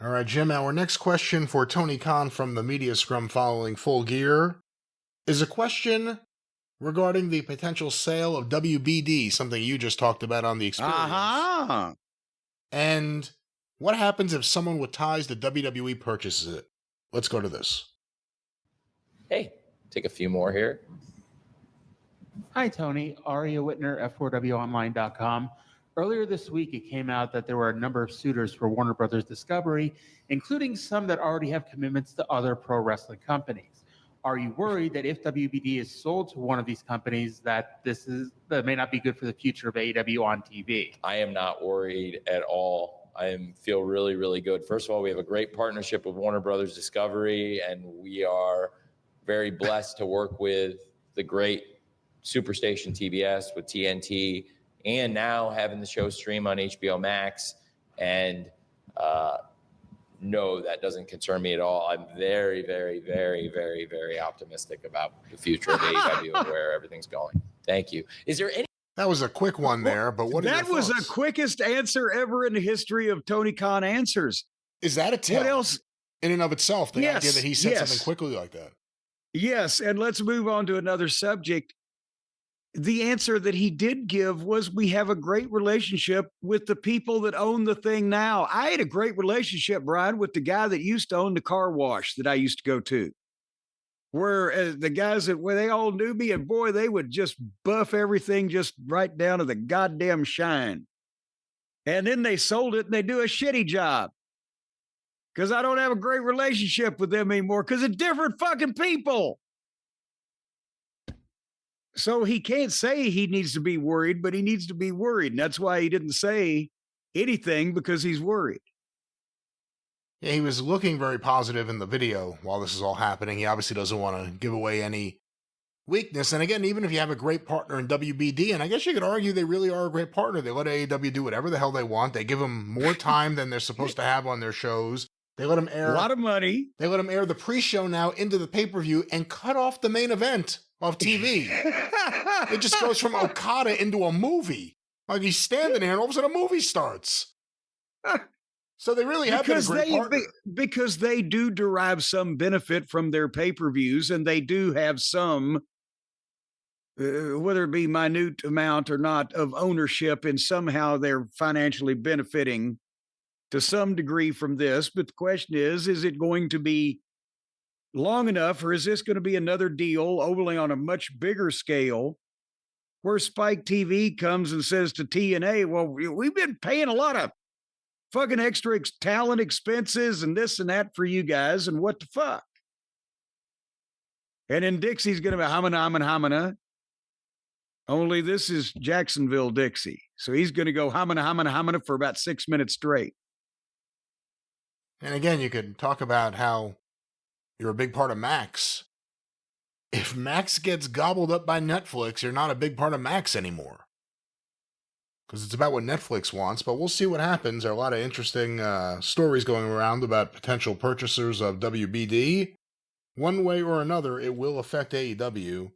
All right, Jim, our next question for Tony Khan from the Media Scrum following Full Gear is a question regarding the potential sale of WBD, something you just talked about on the experience. Uh-huh. And what happens if someone with ties to WWE purchases it? Let's go to this. Hey, take a few more here. Hi, Tony. Aria Whitner, F4WOnline.com. Earlier this week, it came out that there were a number of suitors for Warner Brothers Discovery, including some that already have commitments to other pro wrestling companies. Are you worried that if WBD is sold to one of these companies, that that may not be good for the future of AEW on TV? I am not worried at all. Feel really, really good. First of all, we have a great partnership with Warner Brothers Discovery, and we are very blessed to work with the great Superstation TBS with TNT, and now having the show stream on HBO Max. And no, that doesn't concern me at all. I'm very, very, very, very, very optimistic about the future of AEW and where everything's going. Thank you. Is there any? That was a quick one there, but what? That was the quickest answer ever in the history of Tony Khan answers. Is that a tell? What else? In and of itself, the idea that he said yes. something quickly like that. Yes, and let's move on to another subject. The answer that he did give was we have a great relationship with the people that own the thing now. I had a great relationship, Brian, with the guy that used to own the car wash that I used to go to, where the guys where they all knew me, and boy, they would just buff everything just right down to the goddamn shine. And then they sold it and they do a shitty job because I don't have a great relationship with them anymore because of different fucking people. So he can't say he needs to be worried, but he needs to be worried. And that's why he didn't say anything, because he's worried. Yeah, he was looking very positive in the video while this is all happening. He obviously doesn't want to give away any weakness. And again, even if you have a great partner in WBD, and I guess you could argue they really are a great partner. They let AEW do whatever the hell they want. They give them more time than they're supposed to have on their shows. They let them air a lot of money. They let them air the pre-show now into the pay-per-view and cut off the main event of TV. It just goes from Okada into a movie. Like he's standing there and all of a sudden a movie starts. So they really have been a great partner. Because they do derive some benefit from their pay-per-views, and they do have some, whether it be minute amount or not, of ownership, and somehow they're financially benefiting to some degree from this. But the question is it going to be long enough, or is this going to be another deal only on a much bigger scale where Spike TV comes and says to TNA, well, we've been paying a lot of fucking extra talent expenses and this and that for you guys, and what the fuck? And then Dixie's going to be hamana. Only this is Jacksonville, Dixie. So he's going to go hamana for about 6 minutes straight. And again, you could talk about how you're a big part of Max. If Max gets gobbled up by Netflix, you're not a big part of Max anymore. Because it's about what Netflix wants, but we'll see what happens. There are a lot of interesting stories going around about potential purchasers of WBD. One way or another, it will affect AEW.